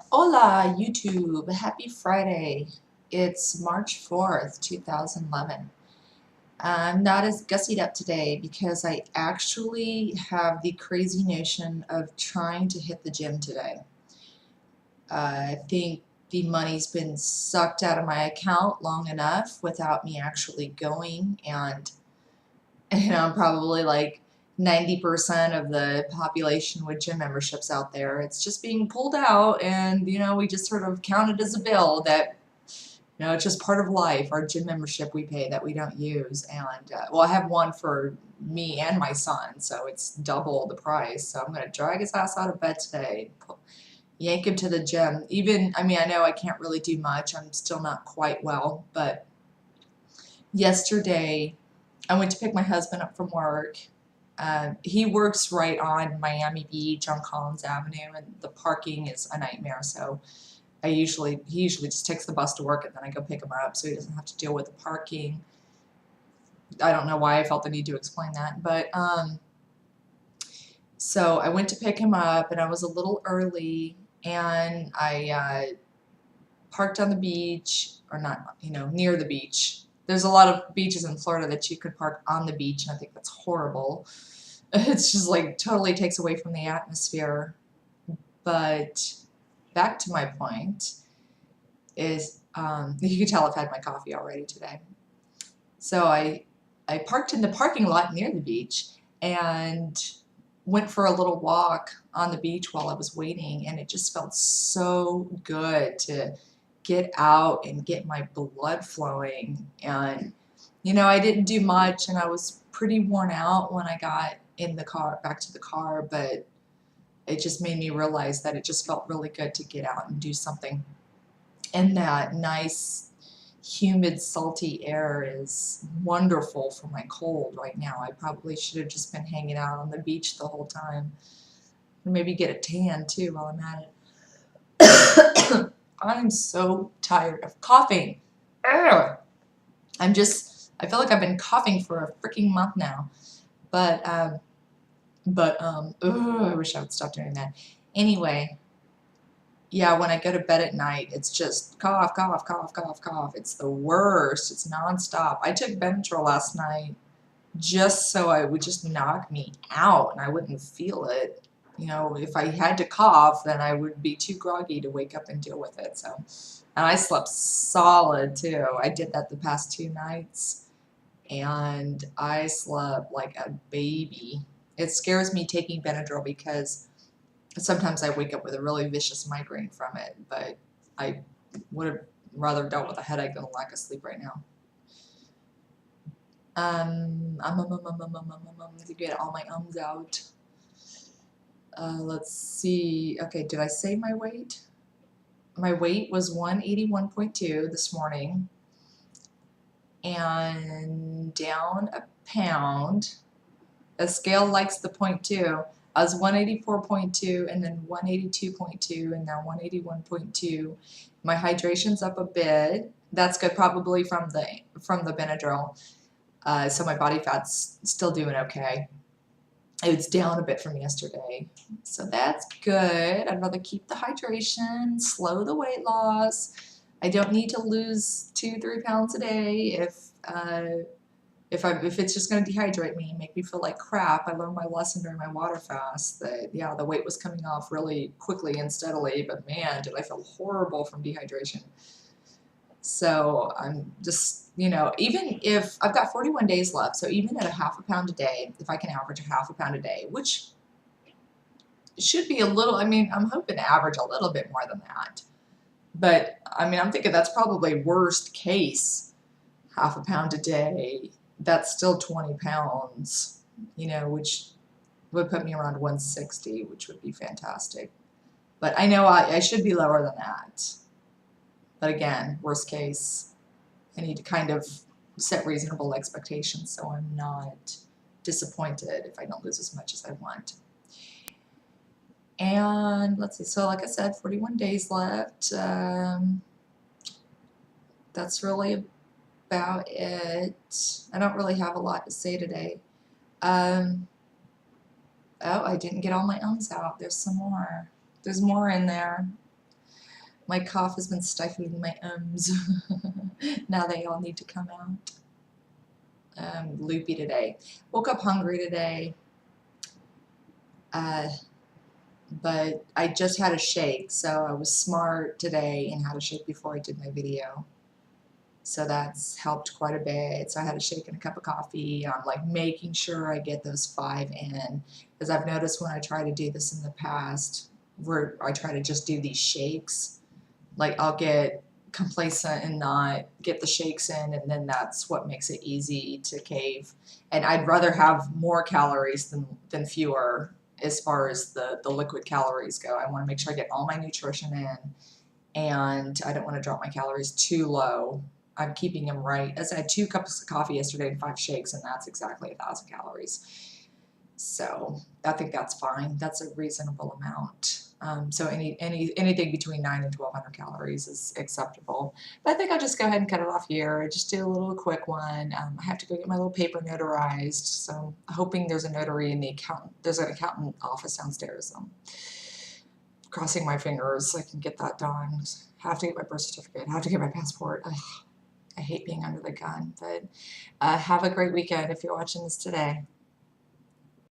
Hola, YouTube. Happy Friday. It's March 4th, 2011. I'm not as gussied up today because I actually have the crazy notion of trying to hit the gym today. I think the money's been sucked out of my account long enough without me actually going, and I'm probably like 90% of the population with gym memberships out there. It's just being pulled out, and we just sort of count it as a bill that it's just part of life. Our gym membership we pay that we don't use, and well, I have one for me and my son, so it's double the price. So I'm gonna drag his ass out of bed today, yank him to the gym. Even, I mean, I know I can't really do much. I'm still not quite well, but yesterday I went to pick my husband up from work. He works right on Miami Beach on Collins Avenue, and the parking is a nightmare. So he usually just takes the bus to work, and then I go pick him up, so he doesn't have to deal with the parking. I don't know why I felt the need to explain that, but so I went to pick him up, and I was a little early, and I parked on the beach, or not, near the beach. There's a lot of beaches in Florida that you could park on the beach, and I think that's horrible. It's just like totally takes away from the atmosphere. But back to my point is you can tell I've had my coffee already today. So I parked in the parking lot near the beach and went for a little walk on the beach while I was waiting, and it just felt so good to get out and get my blood flowing. And I didn't do much, and I was pretty worn out when I got in the car, back to the car, but it just made me realize that it just felt really good to get out and do something. And that nice, humid, salty air is wonderful for my cold right now. I probably should have just been hanging out on the beach the whole time. Or maybe get a tan too while I'm at it. I'm so tired of coughing. Ugh. I feel like I've been coughing for a freaking month now. But, I wish I would stop doing that. Anyway, yeah, when I go to bed at night, it's just cough, cough, cough, cough, cough. It's the worst. It's nonstop. I took Benadryl last night just so it would just knock me out and I wouldn't feel it. If I had to cough, then I would be too groggy to wake up and deal with it. So, and I slept solid too. I did that the past 2 nights, and I slept like a baby. It scares me taking Benadryl because sometimes I wake up with a really vicious migraine from it, but I would have rather dealt with a headache than a lack of sleep right now. To get all my ums out. Let's see. Okay, did I say my weight? My weight was 181.2 this morning, and down a pound. A scale likes the point two. I was 184.2, and then 182.2, and now 181.2. My hydration's up a bit. That's good, probably from the Benadryl. So my body fat's still doing okay. It's down a bit from yesterday, so that's good. I'd rather keep the hydration, slow the weight loss. I don't need to lose 2-3 pounds a day if it's just going to dehydrate me and make me feel like crap. I learned my lesson during my water fast that, yeah, the weight was coming off really quickly and steadily, but man, did I feel horrible from dehydration. So I'm just, even if I've got 41 days left, so even at a half a pound a day, if I can average a half a pound a day, which should be a little, I mean, I'm hoping to average a little bit more than that. But I mean, I'm thinking that's probably worst case, half a pound a day. That's still 20 pounds, which would put me around 160, which would be fantastic. But I know I should be lower than that. But again, worst case, I need to kind of set reasonable expectations so I'm not disappointed if I don't lose as much as I want. And let's see, so like I said, 41 days left. That's really about it. I don't really have a lot to say today. Oh, I didn't get all my ums out. There's some more. There's more in there. My cough has been stifling my ums. Now they all need to come out. Loopy today. Woke up hungry today, but I just had a shake, so I was smart today and had a shake before I did my video. So that's helped quite a bit. So I had a shake and a cup of coffee. I'm like making sure I get those 5 in, because I've noticed when I try to do this in the past, where I try to just do these shakes, like I'll get complacent and not get the shakes in, and then that's what makes it easy to cave. And I'd rather have more calories than fewer as far as the liquid calories go. I want to make sure I get all my nutrition in, and I don't want to drop my calories too low. I'm keeping them right. As I had 2 cups of coffee yesterday and 5 shakes, and that's exactly 1,000 calories. So I think that's fine. That's a reasonable amount. So anything between 9 and 1,200 calories is acceptable. But I think I'll just go ahead and cut it off here. Just do a little quick one. I have to go get my little paper notarized. So hoping there's a notary in the accountant. There's an accountant office downstairs. Crossing my fingers I can get that done. Have to get my birth certificate. Have to get my passport. Ugh, I hate being under the gun. But have a great weekend if you're watching this today.